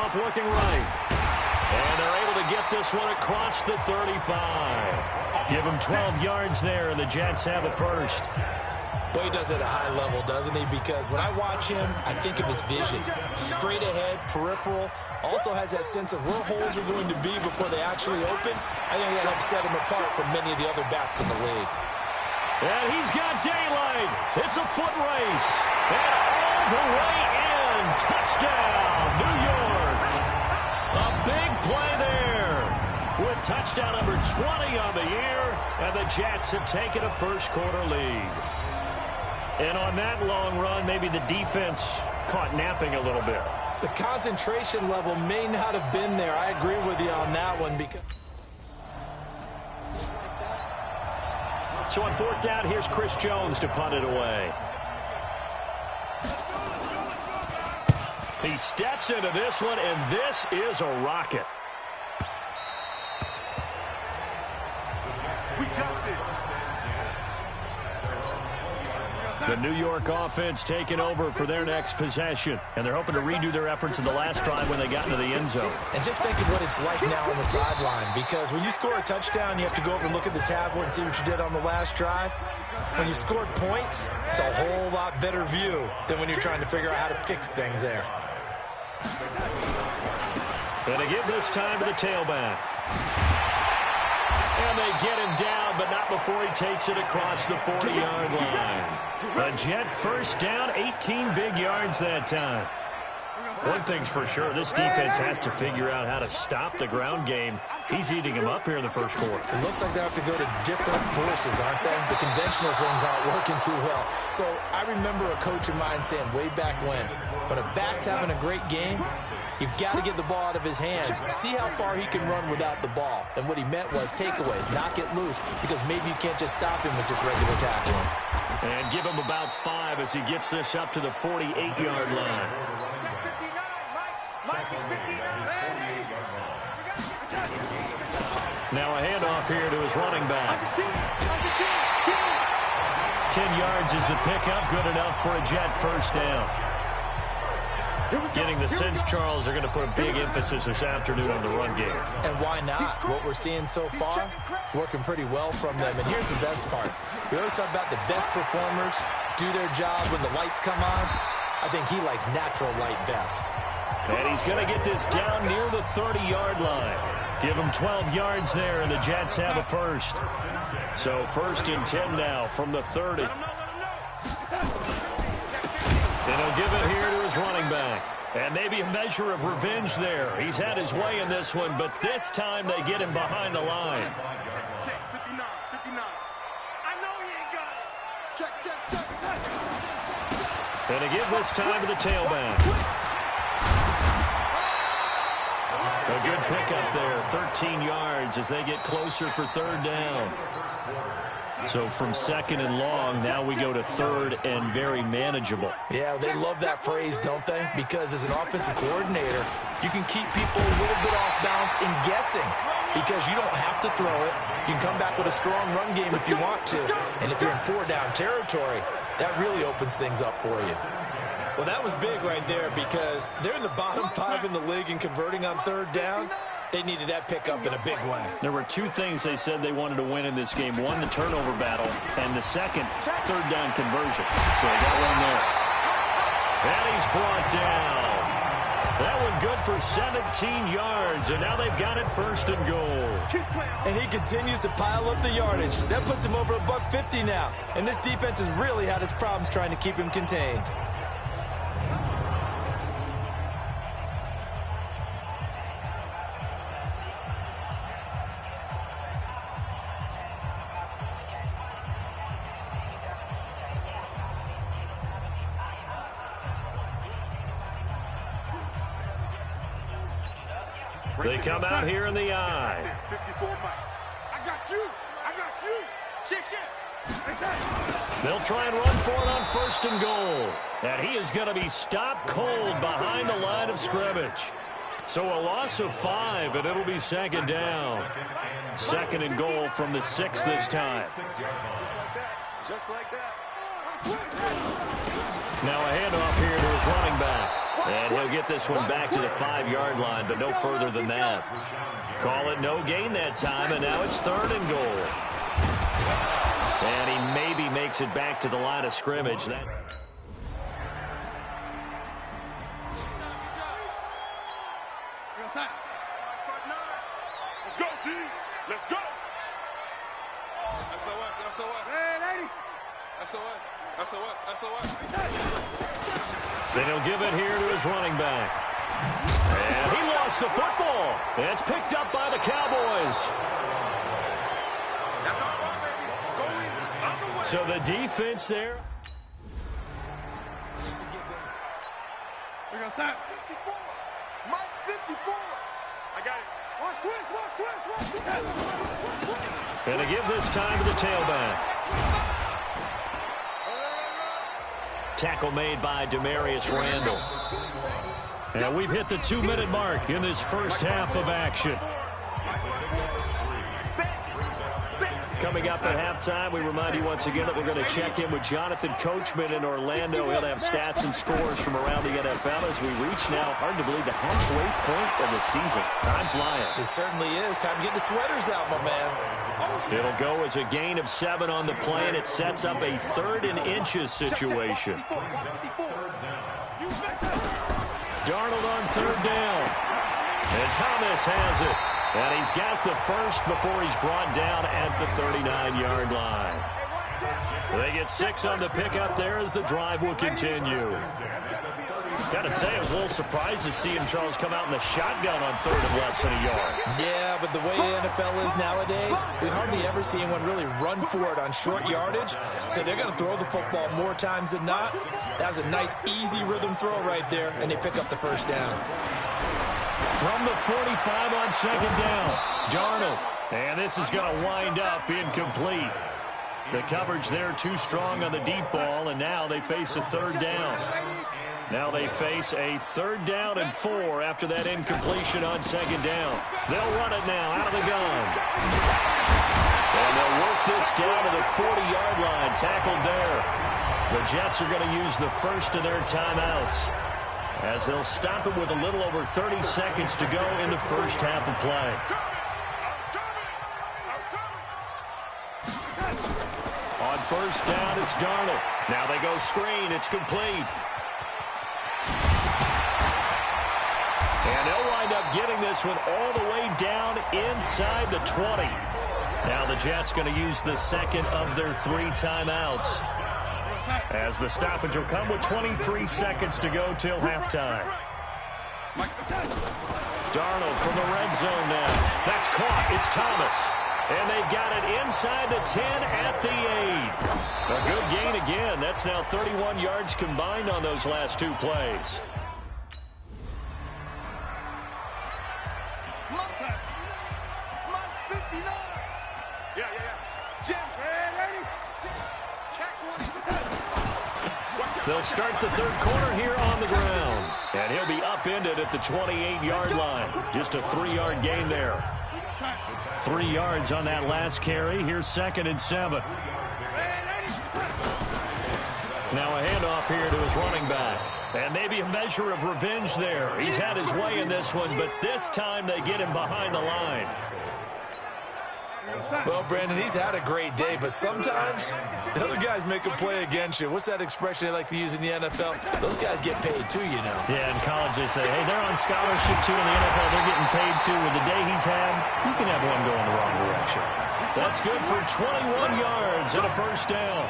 off looking right. And they're able to get this one across the 35. Give him 12 yards there, and the Jets have the first. Well, he does it at a high level, doesn't he? Because when I watch him, I think of his vision. Straight ahead, peripheral. Also has that sense of where holes are going to be before they actually open. I think that helps set him apart from many of the other backs in the league. And he's got daylight. It's a foot race. And all the way in. Touchdown, New York. A big play there. With touchdown number 20 on the year. And the Jets have taken a first-quarter lead. And on that long run, maybe the defense caught napping a little bit. The concentration level may not have been there. I agree with you on that one. Because so on fourth down, here's Chris Jones to punt it away. He steps into this one, and this is a rocket. We got this. The New York offense taking over for their next possession. And they're hoping to redo their efforts in the last drive when they got into the end zone. And just think of what it's like now on the sideline. Because when you score a touchdown, you have to go over and look at the tablet and see what you did on the last drive. When you scored points, it's a whole lot better view than when you're trying to figure out how to fix things there. And they give this time to the tailback. And they get him down, but not before he takes it across the 40-yard line. A Jet first down, 18 big yards that time. One thing's for sure, this defense has to figure out how to stop the ground game. He's eating him up here in the first quarter. It looks like they have to go to different forces, aren't they? The conventional things aren't working too well. So I remember a coach of mine saying way back when a back's having a great game, you've got to get the ball out of his hands. See how far he can run without the ball. And what he meant was takeaways, knock it loose, because maybe you can't just stop him with just regular tackling. And give him about 5 as he gets this up to the 48-yard line. Now a handoff here to his running back. 10 yards is the pickup, good enough for a Jet first down. Getting the sense, Charles, they're going to put a big emphasis this afternoon on the run game. And why not? What we're seeing so far is working pretty well from them. And here's the best part. We always talk about the best performers do their job when the lights come on. I think he likes natural light best. And he's going to get this down near the 30-yard line. Give him 12 yards there, and the Jets have a first. So first and 10 now from the 30. And he'll give it here to his running back. And maybe a measure of revenge there. He's had his way in this one, but this time they get him behind the line. Check, 59, 59. I know he ain't got it. Check. And they give this time to the tailback. A good pickup there, 13 yards as they get closer for third down. So from second and long, now we go to third and very manageable. Yeah, they love that phrase, don't they? Because as an offensive coordinator, you can keep people a little bit off balance and guessing because you don't have to throw it. You can come back with a strong run game if you want to. And if you're in four-down territory, that really opens things up for you. Well, that was big right there because they're in the bottom 5 in the league and converting on third down. They needed that pickup in a big way. There were 2 things they said they wanted to win in this game. One, the turnover battle, and the second, third down conversions. So they got one there. And he's brought down. That one good for 17 yards, and now they've got it first and goal. And he continues to pile up the yardage. That puts him over $150 now. And this defense has really had its problems trying to keep him contained. They come out here in the eye. 54 Mike. I got you. Shit. They'll try and run for it on first and goal. And he is going to be stopped cold behind the line of scrimmage. So a loss of 5, and it'll be second down. Second and goal from the 6 this time. Just like that. Now a handoff here to his running back. And he'll get this one back to the 5-yard line, but no further than that. Call it no gain that time, and now it's 3rd and goal. And he maybe makes it back to the line of scrimmage. Let's go, D. Let's go. SOS. Hey, lady. SOS. Then he'll give it here to his running back. And he lost the football. It's picked up by the Cowboys. So the defense there. We're going to stop. 54. Mike 54. I got it. Watch twist. Going to give this time to the tailback. Tackle made by Demarius Randall. And we've hit the 2-minute mark in this first half of action. Coming up at halftime, we remind you once again that we're going to check in with Jonathan Coachman in Orlando. He'll have stats and scores from around the NFL as we reach now, hard to believe, the halfway point of the season. Time flying. It certainly is. Time to get the sweaters out, my man. It'll go as a gain of 7 on the play, and it sets up a 3rd and inches situation. Darnold on 3rd down. And Thomas has it. And he's got the first before he's brought down at the 39-yard line. They get 6 on the pickup there as the drive will continue. Got to say, I was a little surprised to see him, Charles, come out in the shotgun on 3rd and less than a yard. Yeah, but the way the NFL is nowadays, we hardly ever see anyone really run for it on short yardage. So they're going to throw the football more times than not. That was a nice, easy rhythm throw right there, and they pick up the first down. From the 45 on 2nd down, Darnold. And this is going to wind up incomplete. The coverage there too strong on the deep ball, and now they face a 3rd down. Now they face a 3rd down and 4 after that incompletion on 2nd down. They'll run it now out of the gun. And they'll work this down to the 40-yard line, tackled there. The Jets are going to use the first of their timeouts, as they'll stop it with a little over 30 seconds to go in the first half of play. On 1st down, it's Darnold. Now they go screen. It's complete. And they'll wind up getting this one all the way down inside the 20. Now the Jets going to use the second of their 3 timeouts, as the stoppage will come with 23 seconds to go till halftime. Darnold from the red zone now. That's caught. It's Thomas. And they've got it inside the 10 at the 8. A good gain again. That's now 31 yards combined on those last 2 plays. They'll start the 3rd quarter here on the ground. And he'll be upended at the 28-yard line. Just a 3-yard gain there. 3 yards on that last carry. Here's 2nd and 7. Now a handoff here to his running back. And maybe a measure of revenge there. He's had his way in this one, but this time they get him behind the line. Well, Brandon, he's had a great day, but sometimes the other guys make a play against you. What's that expression they like to use in the NFL? Those guys get paid too, you know. Yeah, in college they say, hey, they're on scholarship too. In the NFL, they're getting paid too. With the day he's had, you can have one going the wrong direction. That's good for 21 yards and a 1st down.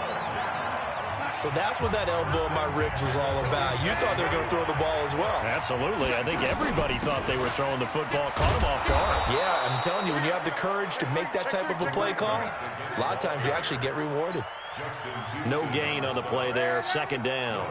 So that's what that elbow in my ribs was all about. You thought they were going to throw the ball as well. Absolutely. I think everybody thought they were throwing the football, caught them off guard. Yeah, I'm telling you, when you have the courage to make that type of a play call, a lot of times you actually get rewarded. No gain on the play there, 2nd down.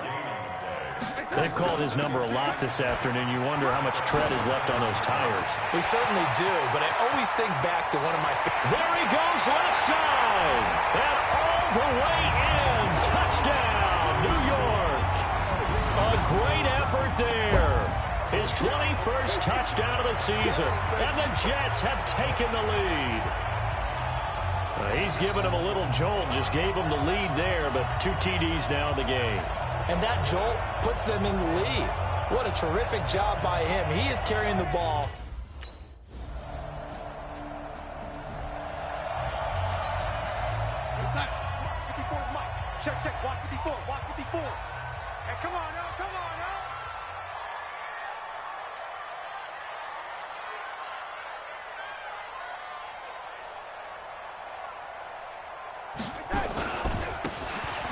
They've called his number a lot this afternoon. You wonder how much tread is left on those tires. We certainly do, but I always think back to one of my... There he goes, left side. And all the way in. Touchdown, New York. A great effort there. His 21st touchdown of the season. And the Jets have taken the lead. He's given him a little jolt. Just gave him the lead there, but 2 TDs now in the game. And that jolt puts them in the lead. What a terrific job by him. He is carrying the ball. Check, check, walk 54, walk 54. Hey, come on now, come on now.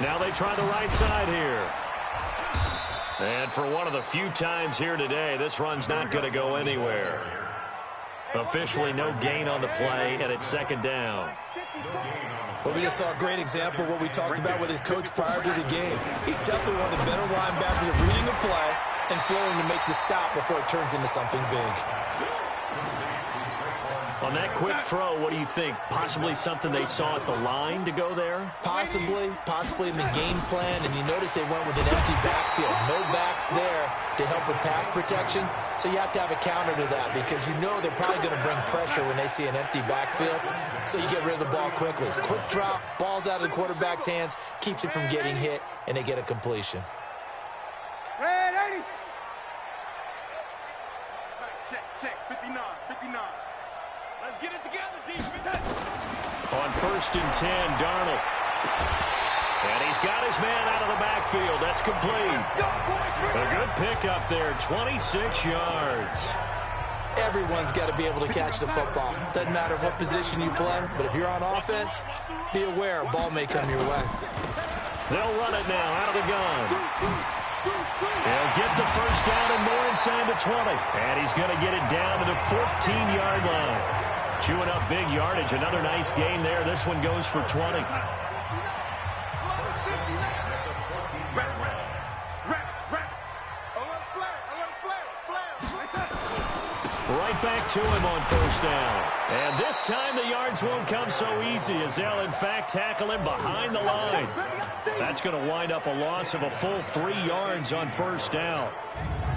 Now they try the right side here. And for one of the few times here today, this run's not going to go anywhere. Officially no gain on the play, and it's second down. Well, we just saw a great example of what we talked about with his coach prior to the game. He's definitely one of the better linebackers at reading a play and flowing to make the stop before it turns into something big. On that quick throw, what do you think? Possibly something they saw at the line to go there? Possibly in the game plan, and you notice they went with an empty backfield. No backs there to help with pass protection, so you have to have a counter to that because you know they're probably going to bring pressure when they see an empty backfield, so you get rid of the ball quickly. Quick drop, ball's out of the quarterback's hands, keeps it from getting hit, and they get a completion. Red 80. Check, check, 59, 59. Let's get it together, defense. On 1st and 10, Darnold. And he's got his man out of the backfield. That's complete. A good pickup there, 26 yards. Everyone's got to be able to catch the football. Doesn't matter what position you play, but if you're on offense, be aware a ball may come your way. They'll run it now out of the gun. He'll get the first down and more inside the 20. And he's going to get it down to the 14-yard line. Chewing up big yardage. Another nice gain there. This one goes for 20. Right back to him on 1st down. And this time the yards won't come so easy as they'll, in fact, tackle him behind the line. That's going to wind up a loss of a full 3 yards on 1st down.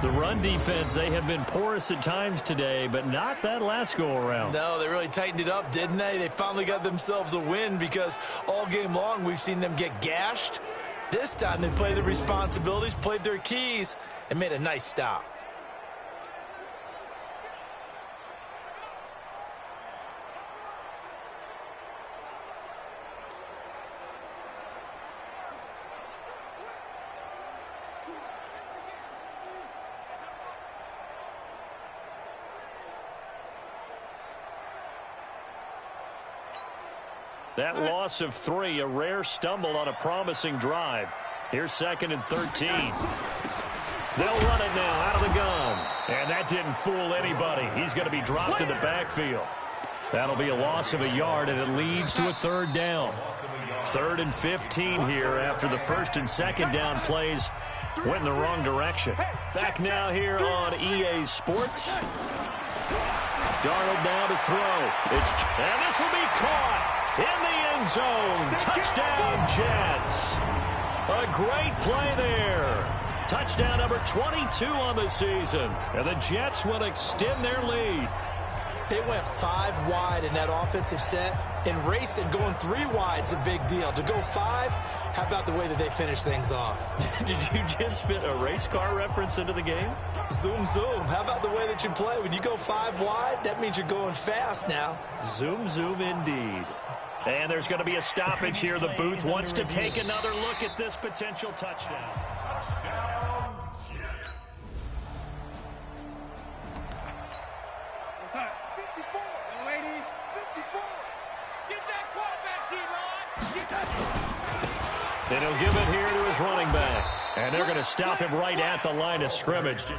The run defense, they have been porous at times today, but not that last go-around. No, they really tightened it up, didn't they? They finally got themselves a win because all game long we've seen them get gashed. This time they played their responsibilities, played their keys, and made a nice stop. That loss of 3, a rare stumble on a promising drive. Here's 2nd and 13. They'll run it now out of the gun. And that didn't fool anybody. He's going to be dropped in the backfield. That'll be a loss of a yard, and it leads to a 3rd down. 3rd and 15 here after the 1st and 2nd down plays went in the wrong direction. Back now here on EA Sports. Darnold now to throw. And this will be caught in the end zone. Touchdown, Jets. A great play there. Touchdown number 22 on the season. And the Jets will extend their lead. They went 5 wide in that offensive set, and racing going 3 wide's a big deal. To go 5, how about the way that they finish things off? Did you just fit a race car reference into the game? Zoom, zoom. How about the way that you play? When you go 5 wide, that means you're going fast now. Zoom, zoom indeed. And there's going to be a stoppage here. The booth wants to take another look at this potential touchdown. What's up? 54. Young lady, 54. Get that quarterback, D-Rod. Get that. And he'll give it here to his running back. And they're going to stop him right at the line of scrimmage.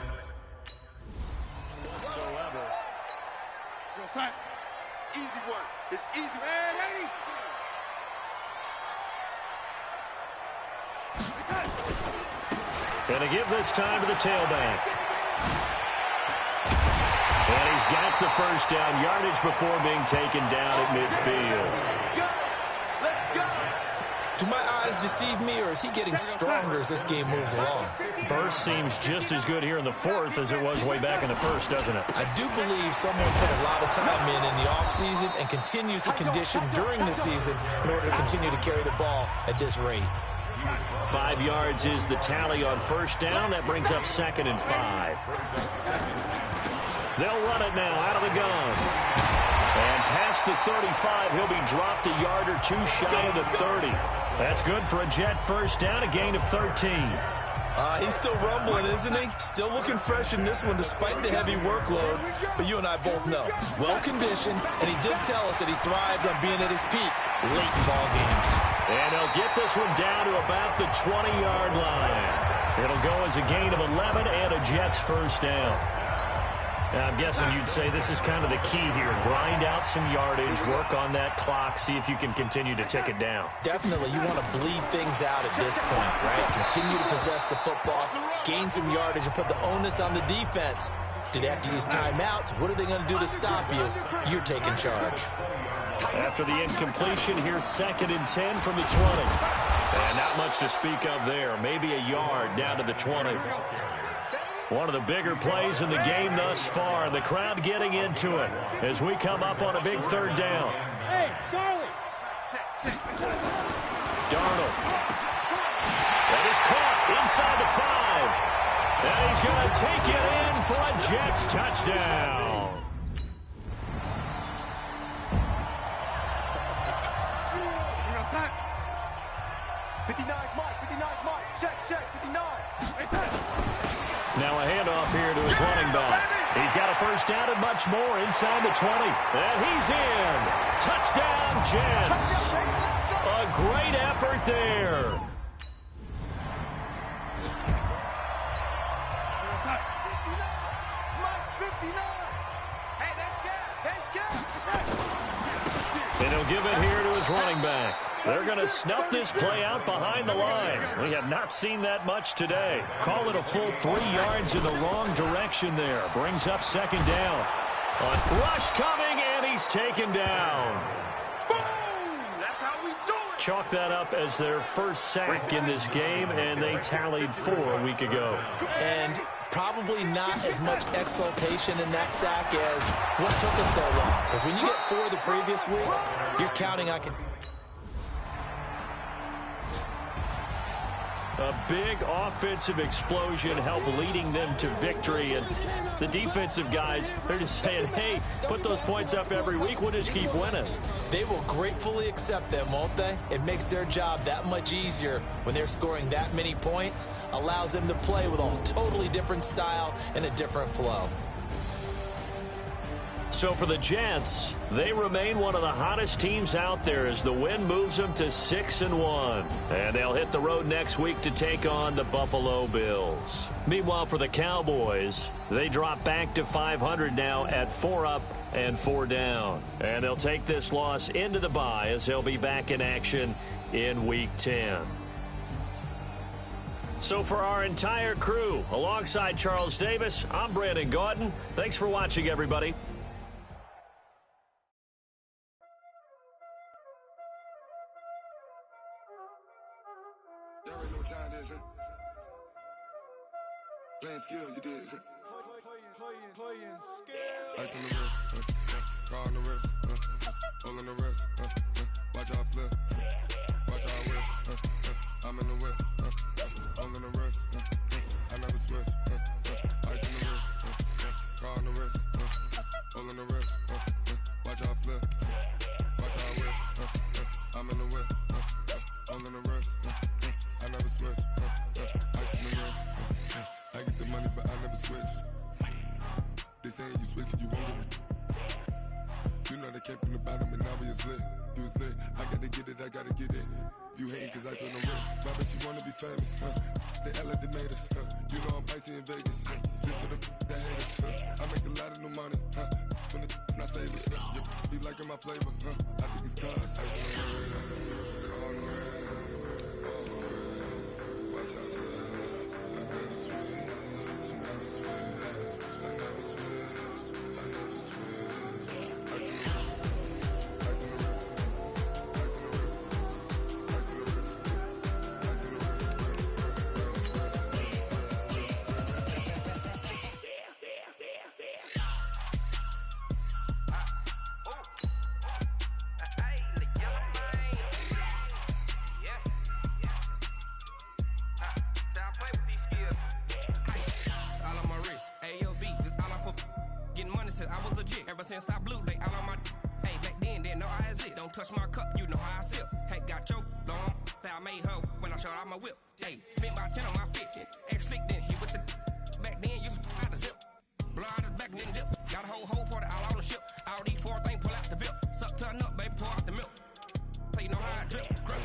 Whatsoever. Yo, son. Easy work. It's easy. Man, lady. And to give this time to the tailback. And he's got the first down yardage before being taken down at midfield. Let's go. Do my eyes deceive me, or is he getting stronger as this game moves along? Burst seems just as good here in the 4th as it was way back in the 1st, doesn't it? I do believe someone put a lot of time in the offseason and continues to condition during the season in order to continue to carry the ball at this rate. 5 yards is the tally on first down. That brings up 2nd and 5. They'll run it now out of the gun. And past the 35, he'll be dropped a yard or two shy of the 30. That's good for a Jet first down, a gain of 13. He's still rumbling, isn't he? Still looking fresh in this one despite the heavy workload. But you and I both know, well-conditioned, and he did tell us that he thrives on being at his peak late in ball games. And they'll get this one down to about the 20-yard line. It'll go as a gain of 11 and a Jets first down. Now, I'm guessing you'd say this is kind of the key here. Grind out some yardage, work on that clock, see if you can continue to tick it down. Definitely, you want to bleed things out at this point, right? Continue to possess the football, gain some yardage, and put the onus on the defense. Do they have to use timeouts? What are they going to do to stop you? You're taking charge. After the incompletion, here's 2nd and 10 from the 20. And not much to speak of there. Maybe a yard down to the 20. One of the bigger plays in the game thus far, and the crowd getting into it as we come up on a big 3rd down. Hey, Charlie! Darnold. That is caught inside the 5. And he's going to take it in for a Jets touchdown. Hang on, Sack. 59 Mike, 59 Mike. Check, 59. Hey, Sack. Now a handoff here to his running back. He's got a first down and much more inside the 20. And he's in. Touchdown, Jets. A great effort there. And he'll give it here to his running back. They're going to snuff this play out behind the line. We have not seen that much today. Call it a full 3 yards in the wrong direction there. Brings up 2nd down. A rush coming, and he's taken down. Boom! That's how we do it! Chalk that up as their first sack in this game, and they tallied 4 a week ago. And probably not as much exultation in that sack as what took us so long. Because when you get 4 the previous week, you're counting on... A big offensive explosion helped leading them to victory. And the defensive guys, they're just saying, hey, put those points up every week. We'll just keep winning. They will gratefully accept them, won't they? It makes their job that much easier when they're scoring that many points. Allows them to play with a totally different style and a different flow. So for the Jets, they remain one of the hottest teams out there as the win moves them to 6-1. And they'll hit the road next week to take on the Buffalo Bills. Meanwhile, for the Cowboys, they drop back to 500 now at 4 up and 4 down. And they'll take this loss into the bye as they'll be back in action in Week 10. So for our entire crew, alongside Charles Davis, I'm Brandon Gaudin. Thanks for watching, everybody. Playing skills, you did. Playing skills. Ice on the wrist, car on the wrist, hole on the wrist, watch how I flip, watch how I whip, I'm in the whip, hole on the wrist, I never switch, ice on the wrist, car on the wrist, hole on the wrist, watch how I flip, watch how I whip, I'm in the whip, hole on the wrist, I never switch, ice on the wrist. I get the money, but I never switch. They say you switch, you won't get it. You know they came from the bottom and now we is lit. You was lit, I gotta get it, I gotta get it. You hating cause I on the wrist. My bitch, you wanna be famous, They act like they made us, You know I'm icy in Vegas, This for the that hate us, I make a lot of new money, When it's not savers, You be liking my flavor, I think it's cause ice on the wrist, on the wrist, on the wrist. Watch out, I never switch. money since I was a jit. Ever since I blew, they all on my hey, back then, didn't know I exist. Don't touch my cup, you know how I sip. Hey, got your long, say I made her when I showed out my whip. Hey, spent about 10 on my fit. Ex-slick, then hit with the back then, used to out the zip. Blow out his back, then dip. Got a whole party all on the ship. All these 4 things, pull out the VIP. Suck, turn up, baby, pour out the milk. So you know how I drip. Crush.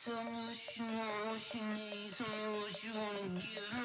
Tell me what you want, what you need. Tell me what you wanna give